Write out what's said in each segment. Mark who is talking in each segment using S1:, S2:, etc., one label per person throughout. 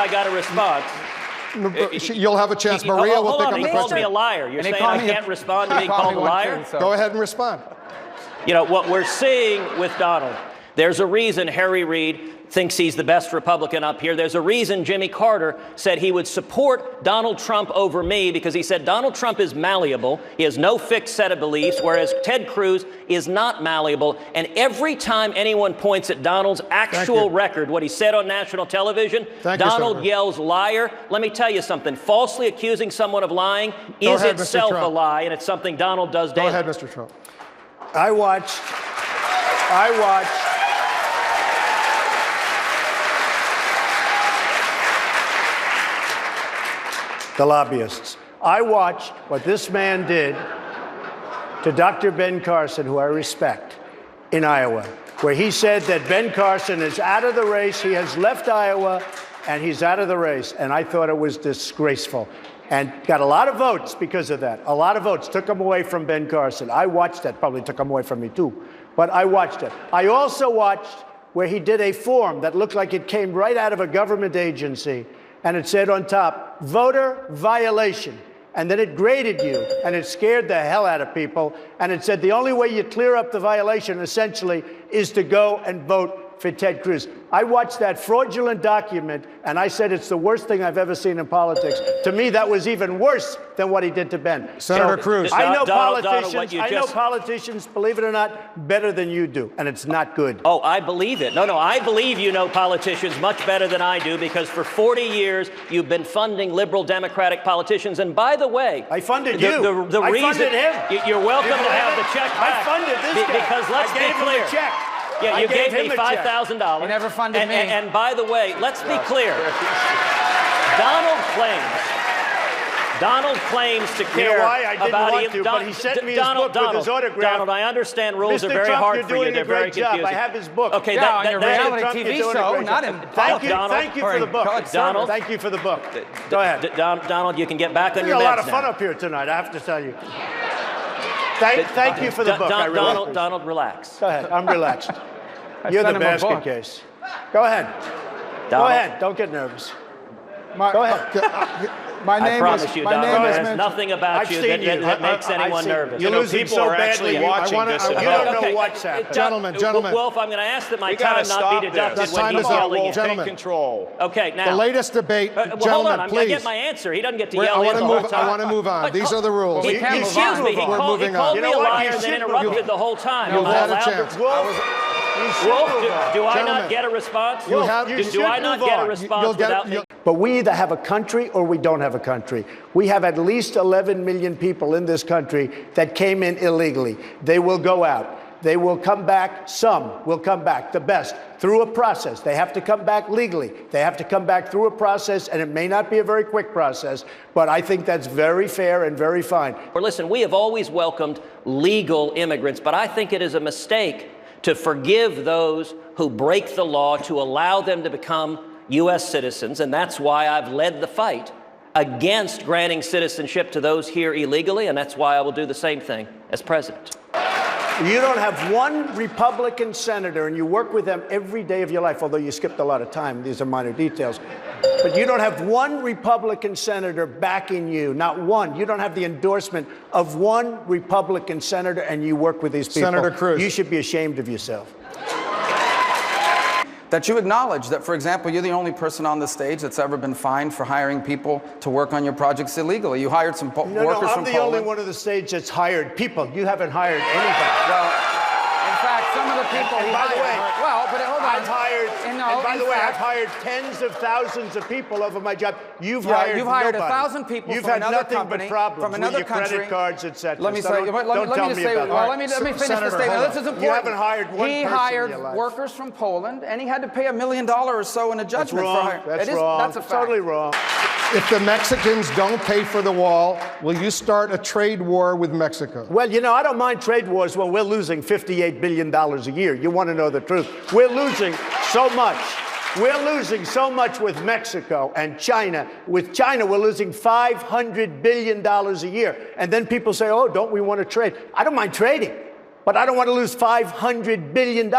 S1: I got a response.
S2: You'll have a chance. Maria will pick up the question.
S1: He called me a liar. You're saying I can't respond to being called a liar?
S2: Go ahead and respond.
S1: You know, what we're seeing with Donald, there's a reason Harry Reid thinks he's the best Republican up here. There's a reason Jimmy Carter said he would support Donald Trump over me, because he said Donald Trump is malleable. He has no fixed set of beliefs, whereas Ted Cruz is not malleable. And every time anyone points at Donald's actual record, what he said on national television, Donald yells liar. Let me tell you something. Falsely accusing someone of lying is itself a lie, and it's something Donald does daily.
S2: Go ahead, Mr. Trump.
S3: I watched the lobbyists. I watched what this man did to Dr. Ben Carson, who I respect, in Iowa, where he said that Ben Carson is out of the race. He has left Iowa, and he's out of the race. And I thought it was disgraceful. And got a lot of votes because of that. A lot of votes took him away from Ben Carson. I watched that. Probably took him away from me, too. But I watched it. I also watched where he did a form that looked like it came right out of a government agency. And it said on top, voter violation. And then it graded you, and it scared the hell out of people. And it said the only way you clear up the violation, essentially, is to go and vote for Ted Cruz. I watched that fraudulent document, and I said it's the worst thing I've ever seen in politics. To me, that was even worse than what he did to Ben.
S2: Senator Cruz.
S3: I know politicians, believe it or not, better than you do, and it's not good.
S1: Oh, I believe it. No, I believe you know politicians much better than I do, because for 40 years you've been funding liberal Democratic politicians. And by the way,
S3: I funded you.
S1: I funded him. You're welcome to have the check back.
S3: I funded this guy.
S1: Because let's be clear.
S3: Him a check.
S1: Yeah, you gave me $5,000.
S4: You never funded me.
S1: And by the way, let's be clear. Donald claims to care
S3: you know why? I didn't
S1: about
S3: want to, but he sent me his book with his autograph.
S1: Donald, I understand rules
S3: Mr.
S1: are very
S3: Trump,
S1: hard for you. They're very confusing.
S3: I have his book.
S1: Okay,
S4: on your reality TV show, not in
S3: Thank you for the book.
S1: Donald,
S3: thank you for the book. Go ahead.
S1: Donald, you can get back on your meds
S3: now. There's a lot of
S1: now.
S3: fun up here tonight, I have to tell you. Thank you for the book.
S1: Donald, relax.
S3: Go ahead. I'm relaxed. You're the basket case. Go ahead. Go ahead. Don't get nervous. Go ahead.
S1: I promise you, Donald, there's nothing about you that makes anyone nervous.
S3: You're losing so badly.
S5: Watching this.
S3: You don't know what's happening.
S2: Gentlemen.
S1: Wolf, I'm going to ask that my time not be deducted when he's yelling.
S5: Take control.
S1: Okay, now.
S2: The latest debate,
S1: hold
S2: gentlemen,
S1: on, I'm
S2: please.
S1: going to get my answer. He doesn't get to yell in the whole time.
S2: I want to move on. These are the rules.
S1: He called me a liar and then interrupted the whole time.
S2: You've had a chance.
S1: Wolf, do I not get a response? Do I not get a response without me?
S3: But we either have a country or we don't have a country. We have at least 11 million people in this country that came in illegally. They will go out. They will come back. Some will come back, the best, through a process. They have to come back legally. They have to come back through a process, and it may not be a very quick process, but I think that's very fair and very fine.
S1: Listen, we have always welcomed legal immigrants, but I think it is a mistake to forgive those who break the law, to allow them to become U.S. citizens, and that's why I've led the fight against granting citizenship to those here illegally, and that's why I will do the same thing as president.
S3: You don't have one Republican senator, and you work with them every day of your life, although you skipped a lot of time. These are minor details. But you don't have one Republican senator backing you, not one. You don't have the endorsement of one Republican senator, and you work with these people.
S2: Senator Cruz.
S3: You should be ashamed of yourself.
S4: That you acknowledge that, for example, you're the only person on the stage that's ever been fined for hiring people to work on your projects illegally. You hired some workers from Poland.
S3: I'm the only one on the stage that's hired people. You haven't hired anybody.
S4: Well, in fact, some of the people
S3: and by the way,
S4: well, but hold on.
S3: I've hired tens of thousands of people over my job. You've hired
S4: 1,000 people
S3: You've
S4: from
S3: had
S4: another
S3: nothing
S4: company,
S3: but problems
S4: from another
S3: with your
S4: country.
S3: credit cards, etc.
S4: Let me say, let me finish the statement. This is important.
S3: You haven't hired one person
S4: He
S3: in
S4: hired
S3: your life.
S4: workers from Poland, and he had to pay $1 million or so in a judgment.
S3: That's wrong.
S4: That's a fact.
S3: Totally wrong.
S2: If the Mexicans don't pay for the wall, will you start a trade war with Mexico?
S3: Well, you know, I don't mind trade wars when we're losing $58 billion a year. You want to know the truth. We're losing so much. We're losing so much with Mexico and China. With China, we're losing $500 billion a year. And then people say, oh, don't we want to trade? I don't mind trading, but I don't want to lose $500 billion.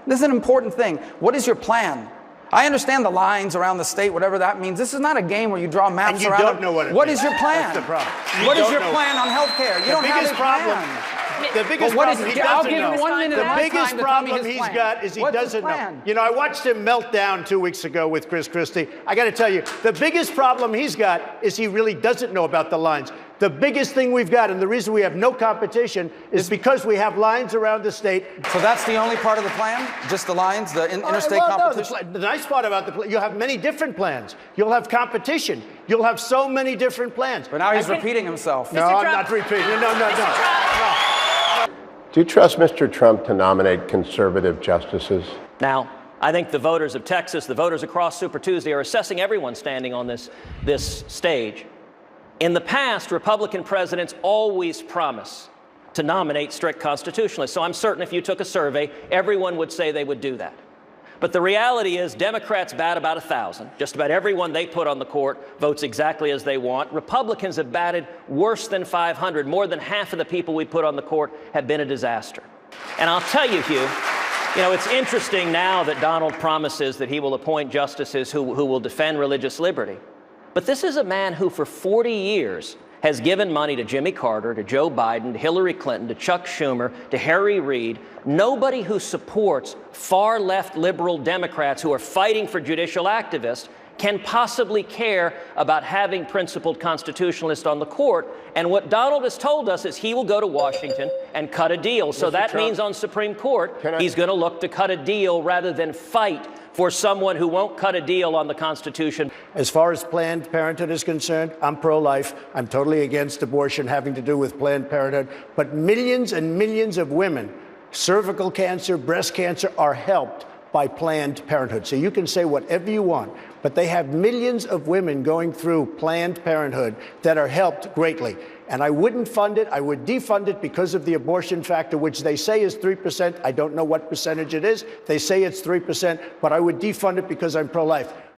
S4: This is an important thing. What is your plan? I understand the lines around the state, whatever that means. This is not a game where you draw maps
S3: And you
S4: around
S3: don't
S4: them.
S3: know what it
S4: What
S3: means.
S4: is your plan?
S3: That's the problem.
S4: What is
S3: don't
S4: your
S3: know.
S4: plan on health care? You
S3: The
S4: don't have
S3: biggest
S4: a
S3: problem.
S4: plan.
S3: The biggest
S4: Well, what
S3: problem
S4: is-
S3: he
S4: I'll
S3: doesn't
S4: give
S3: know.
S4: him 1 minute
S3: The
S4: of my
S3: biggest
S4: time to tell me
S3: problem
S4: his
S3: he's
S4: plan.
S3: got is he
S4: What's his
S3: doesn't know.
S4: plan?
S3: You know, I watched him melt down 2 weeks ago with Chris Christie. I got to tell you, the biggest problem he's got is he really doesn't know about the lines. The biggest thing we've got, and the reason we have no competition, is because we have lines around the state.
S4: So that's the only part of the plan? Just the lines, the interstate
S3: Well, no,
S4: competition?
S3: the nice part about the plan, you have many different plans. You'll have competition. You'll have so many different plans.
S4: But now he's repeating himself.
S3: No, I'm not repeating. No.
S5: Do you trust Mr. Trump to nominate conservative justices?
S1: Now, I think the voters of Texas, the voters across Super Tuesday are assessing everyone standing on this stage. In the past, Republican presidents always promise to nominate strict constitutionalists. So I'm certain if you took a survey, everyone would say they would do that. But the reality is Democrats bat about 1,000. Just about everyone they put on the court votes exactly as they want. Republicans have batted worse than 500. More than half of the people we put on the court have been a disaster. And I'll tell you, Hugh, you know, it's interesting now that Donald promises that he will appoint justices who will defend religious liberty. But this is a man who for 40 years has given money to Jimmy Carter, to Joe Biden, to Hillary Clinton, to Chuck Schumer, to Harry Reid. Nobody who supports far-left liberal Democrats who are fighting for judicial activists can possibly care about having principled constitutionalists on the court. And what Donald has told us is he will go to Washington and cut a deal. So that means on Supreme Court, he's going to look to cut a deal rather than fight for someone who won't cut a deal on the Constitution.
S3: As far as Planned Parenthood is concerned, I'm pro-life. I'm totally against abortion having to do with Planned Parenthood. But millions and millions of women, cervical cancer, breast cancer, are helped by Planned Parenthood. So you can say whatever you want, but they have millions of women going through Planned Parenthood that are helped greatly. And I wouldn't fund it. I would defund it because of the abortion factor, which they say is 3%. I don't know what percentage it is. They say it's 3%, but I would defund it because I'm pro-life.